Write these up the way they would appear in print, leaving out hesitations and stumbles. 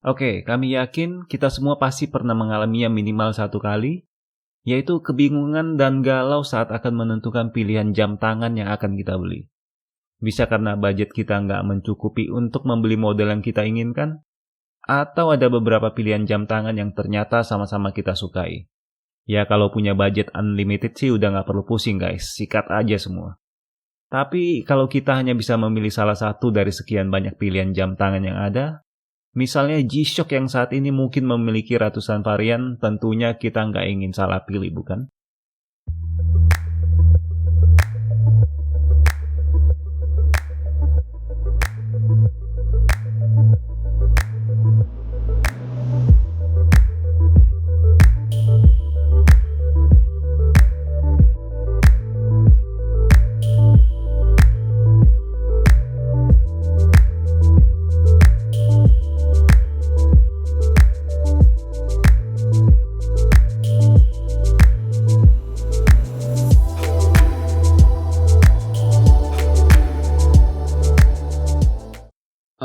Oke, kami yakin kita semua pasti pernah mengalaminya minimal satu kali, yaitu kebingungan dan galau saat akan menentukan pilihan jam tangan yang akan kita beli. Bisa karena budget kita nggak mencukupi untuk membeli model yang kita inginkan, atau ada beberapa pilihan jam tangan yang ternyata sama-sama kita sukai. Ya kalau punya budget unlimited sih udah nggak perlu pusing guys, sikat aja semua. Tapi kalau kita hanya bisa memilih salah satu dari sekian banyak pilihan jam tangan yang ada, misalnya G-Shock yang saat ini mungkin memiliki ratusan varian, tentunya kita nggak ingin salah pilih, bukan?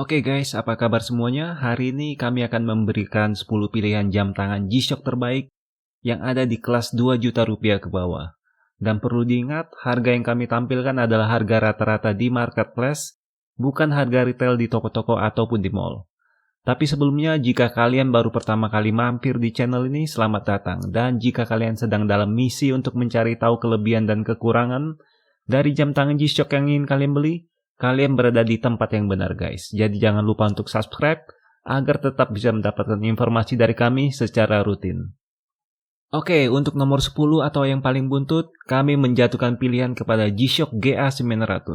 Oke guys, apa kabar semuanya? Hari ini kami akan memberikan 10 pilihan jam tangan G-Shock terbaik yang ada di kelas 2 juta rupiah ke bawah. Dan perlu diingat, harga yang kami tampilkan adalah harga rata-rata di marketplace, bukan harga retail di toko-toko ataupun di mall. Tapi sebelumnya, jika kalian baru pertama kali mampir di channel ini, selamat datang. Dan jika kalian sedang dalam misi untuk mencari tahu kelebihan dan kekurangan dari jam tangan G-Shock yang ingin kalian beli, kalian berada di tempat yang benar guys. Jadi jangan lupa untuk subscribe agar tetap bisa mendapatkan informasi dari kami secara rutin. Oke, untuk nomor 10 atau yang paling buntut, kami menjatuhkan pilihan kepada G-Shock GA900.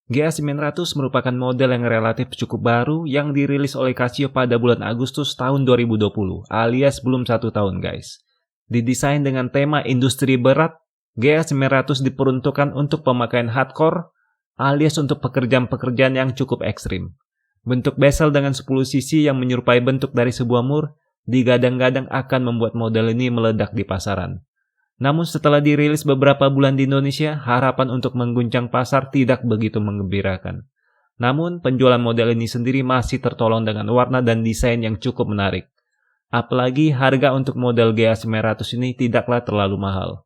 GA900 merupakan model yang relatif cukup baru yang dirilis oleh Casio pada bulan Agustus tahun 2020, alias belum 1 tahun guys. Didesain dengan tema industri berat, GA900 diperuntukkan untuk pemakaian hardcore, alias untuk pekerjaan-pekerjaan yang cukup ekstrim. Bentuk bezel dengan 10 sisi yang menyerupai bentuk dari sebuah mur, digadang-gadang akan membuat model ini meledak di pasaran. Namun setelah dirilis beberapa bulan di Indonesia, harapan untuk mengguncang pasar tidak begitu menggembirakan. Namun penjualan model ini sendiri masih tertolong dengan warna dan desain yang cukup menarik. Apalagi harga untuk model GA900 ini tidaklah terlalu mahal.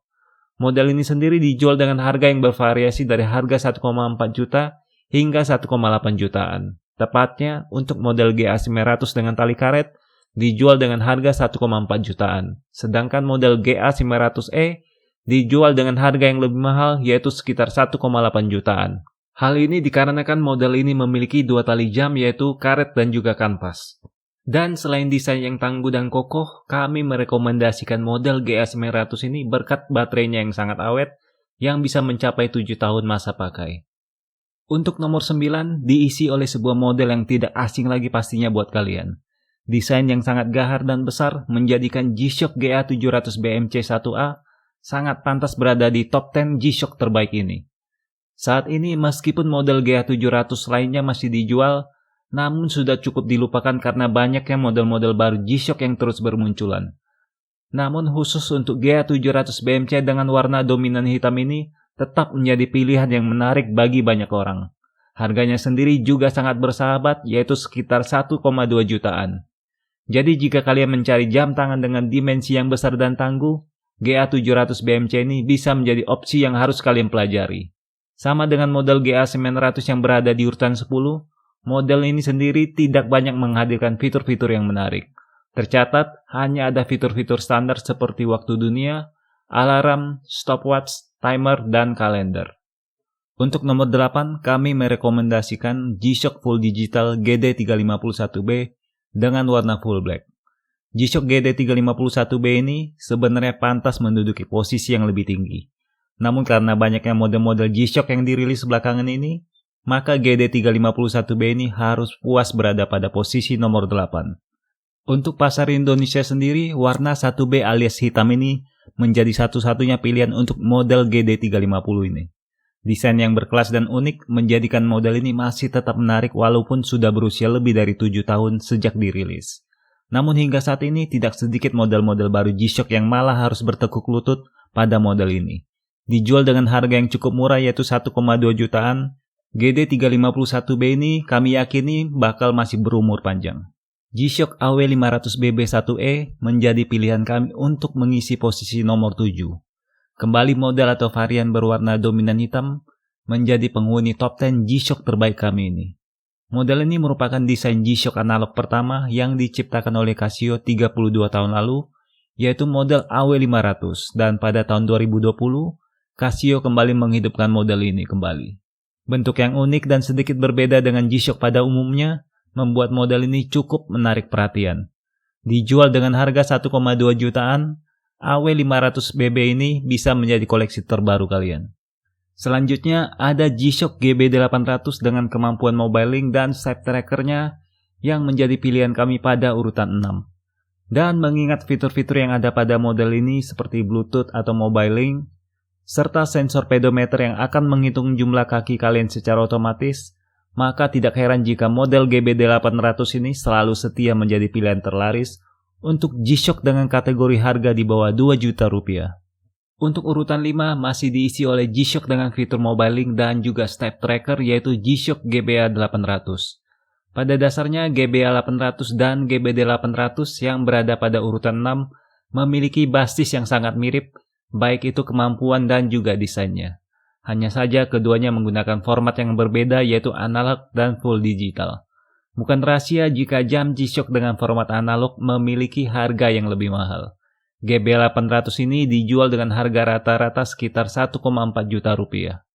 Model ini sendiri dijual dengan harga yang bervariasi dari harga 1,4 juta hingga 1,8 jutaan. Tepatnya, untuk model GA900 dengan tali karet dijual dengan harga 1,4 jutaan. Sedangkan model GA900E dijual dengan harga yang lebih mahal yaitu sekitar 1,8 jutaan. Hal ini dikarenakan model ini memiliki dua tali jam yaitu karet dan juga kanvas. Dan selain desain yang tangguh dan kokoh, kami merekomendasikan model GA900 ini berkat baterainya yang sangat awet yang bisa mencapai 7 tahun masa pakai. Untuk nomor 9 diisi oleh sebuah model yang tidak asing lagi pastinya buat kalian. Desain yang sangat gahar dan besar menjadikan G-Shock GA700 BMC1A sangat pantas berada di top 10 G-Shock terbaik ini. Saat ini meskipun model GA700 lainnya masih dijual, namun sudah cukup dilupakan karena banyaknya model-model baru G-Shock yang terus bermunculan. Namun khusus untuk GA700 BMC dengan warna dominan hitam ini tetap menjadi pilihan yang menarik bagi banyak orang. Harganya sendiri juga sangat bersahabat yaitu sekitar 1,2 jutaan. Jadi jika kalian mencari jam tangan dengan dimensi yang besar dan tangguh, GA700 BMC ini bisa menjadi opsi yang harus kalian pelajari. Sama dengan model GA900 yang berada di urutan 10, model ini sendiri tidak banyak menghadirkan fitur-fitur yang menarik. Tercatat, hanya ada fitur-fitur standar seperti waktu dunia, alarm, stopwatch, timer, dan kalender. Untuk nomor 8, kami merekomendasikan G-Shock Full Digital GD351B dengan warna full black. G-Shock GD351B ini sebenarnya pantas menduduki posisi yang lebih tinggi. Namun karena banyaknya model-model G-Shock yang dirilis belakangan ini, maka GD351B ini harus puas berada pada posisi nomor 8. Untuk pasar Indonesia sendiri, warna 1B alias hitam ini menjadi satu-satunya pilihan untuk model GD350 ini. Desain yang berkelas dan unik menjadikan model ini masih tetap menarik walaupun sudah berusia lebih dari 7 tahun sejak dirilis. Namun hingga saat ini tidak sedikit model-model baru G-Shock yang malah harus bertekuk lutut pada model ini. Dijual dengan harga yang cukup murah yaitu 1,2 jutaan, GD351B ini kami yakini bakal masih berumur panjang. G-Shock AW500BB1E menjadi pilihan kami untuk mengisi posisi nomor 7. Kembali model atau varian berwarna dominan hitam menjadi penghuni top 10 G-Shock terbaik kami ini. Model ini merupakan desain G-Shock analog pertama yang diciptakan oleh Casio 32 tahun lalu, yaitu model AW500, dan pada tahun 2020, Casio kembali menghidupkan model ini kembali. Bentuk yang unik dan sedikit berbeda dengan G-Shock pada umumnya, membuat model ini cukup menarik perhatian. Dijual dengan harga 1,2 jutaan, AW500BB ini bisa menjadi koleksi terbaru kalian. Selanjutnya ada G-Shock GB800 dengan kemampuan mobile link dan step trackernya yang menjadi pilihan kami pada urutan 6. Dan mengingat fitur-fitur yang ada pada model ini seperti Bluetooth atau mobile link, serta sensor pedometer yang akan menghitung jumlah kaki kalian secara otomatis, maka tidak heran jika model GB800 ini selalu setia menjadi pilihan terlaris untuk G-Shock dengan kategori harga di bawah 2 juta rupiah. Untuk urutan 5 masih diisi oleh G-Shock dengan fitur mobile link dan juga step tracker, yaitu G-Shock GBA800. Pada dasarnya GBA800 dan GBD800 yang berada pada urutan 6 memiliki basis yang sangat mirip, baik itu kemampuan dan juga desainnya. Hanya saja keduanya menggunakan format yang berbeda, yaitu analog dan full digital. Bukan rahasia jika jam G-Shock dengan format analog memiliki harga yang lebih mahal. GB800 ini dijual dengan harga rata-rata sekitar 1,4 juta rupiah.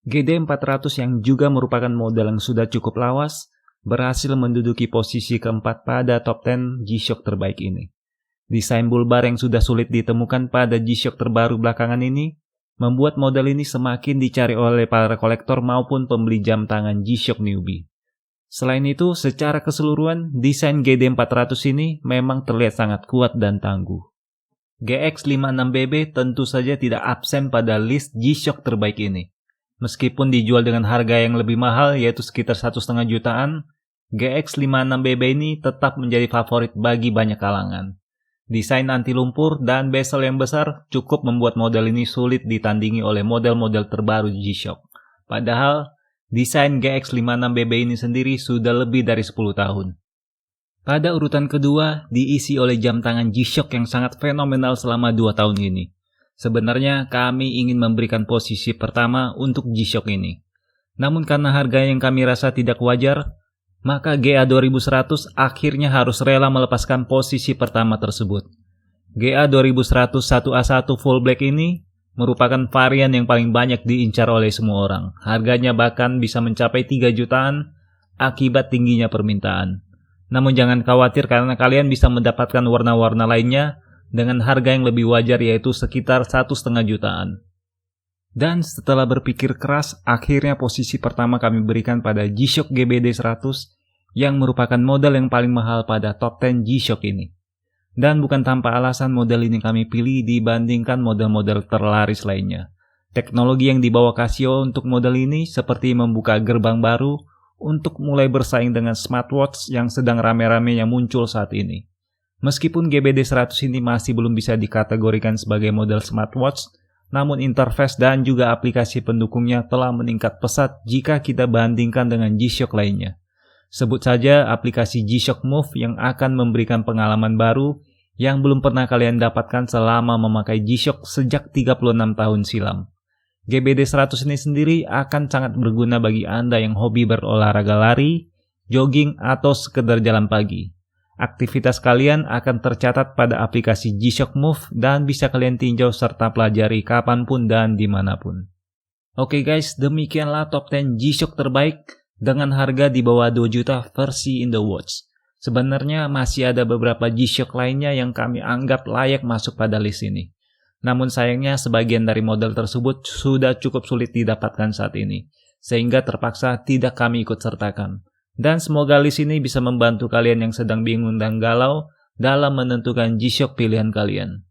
GD400 yang juga merupakan model yang sudah cukup lawas, berhasil menduduki posisi keempat pada top 10 G-Shock terbaik ini. Desain bulbar yang sudah sulit ditemukan pada G-Shock terbaru belakangan ini membuat model ini semakin dicari oleh para kolektor maupun pembeli jam tangan G-Shock newbie. Selain itu, secara keseluruhan, desain GD400 ini memang terlihat sangat kuat dan tangguh. GX56BB tentu saja tidak absen pada list G-Shock terbaik ini. Meskipun dijual dengan harga yang lebih mahal, yaitu sekitar 1,5 jutaan, GX56BB ini tetap menjadi favorit bagi banyak kalangan. Desain anti lumpur dan bezel yang besar cukup membuat model ini sulit ditandingi oleh model-model terbaru G-Shock. Padahal, desain GX56BB ini sendiri sudah lebih dari 10 tahun. Pada urutan kedua, diisi oleh jam tangan G-Shock yang sangat fenomenal selama 2 tahun ini. Sebenarnya kami ingin memberikan posisi pertama untuk G-Shock ini. Namun karena harga yang kami rasa tidak wajar, maka GA2100 akhirnya harus rela melepaskan posisi pertama tersebut. GA2100 1A1 full black ini merupakan varian yang paling banyak diincar oleh semua orang. Harganya bahkan bisa mencapai 3 jutaan akibat tingginya permintaan. Namun jangan khawatir karena kalian bisa mendapatkan warna-warna lainnya dengan harga yang lebih wajar, yaitu sekitar 1,5 jutaan. Dan setelah berpikir keras, akhirnya posisi pertama kami berikan pada G-Shock GBD100 yang merupakan model yang paling mahal pada top 10 G-Shock ini. Dan bukan tanpa alasan model ini kami pilih dibandingkan model-model terlaris lainnya. Teknologi yang dibawa Casio untuk model ini seperti membuka gerbang baru untuk mulai bersaing dengan smartwatch yang sedang rame-ramenya muncul saat ini. Meskipun GBD100 ini masih belum bisa dikategorikan sebagai model smartwatch, namun interface dan juga aplikasi pendukungnya telah meningkat pesat jika kita bandingkan dengan G-Shock lainnya. Sebut saja aplikasi G-Shock Move yang akan memberikan pengalaman baru yang belum pernah kalian dapatkan selama memakai G-Shock sejak 36 tahun silam. GBD100 ini sendiri akan sangat berguna bagi Anda yang hobi berolahraga lari, jogging, atau sekedar jalan pagi. Aktivitas kalian akan tercatat pada aplikasi G-Shock Move dan bisa kalian tinjau serta pelajari kapanpun dan dimanapun. Oke guys, demikianlah top 10 G-Shock terbaik dengan harga di bawah 2 juta versi In The Watch. Sebenarnya masih ada beberapa G-Shock lainnya yang kami anggap layak masuk pada list ini. Namun sayangnya sebagian dari model tersebut sudah cukup sulit didapatkan saat ini, sehingga terpaksa tidak kami ikut sertakan. Dan semoga list ini bisa membantu kalian yang sedang bingung dan galau dalam menentukan G-Shock pilihan kalian.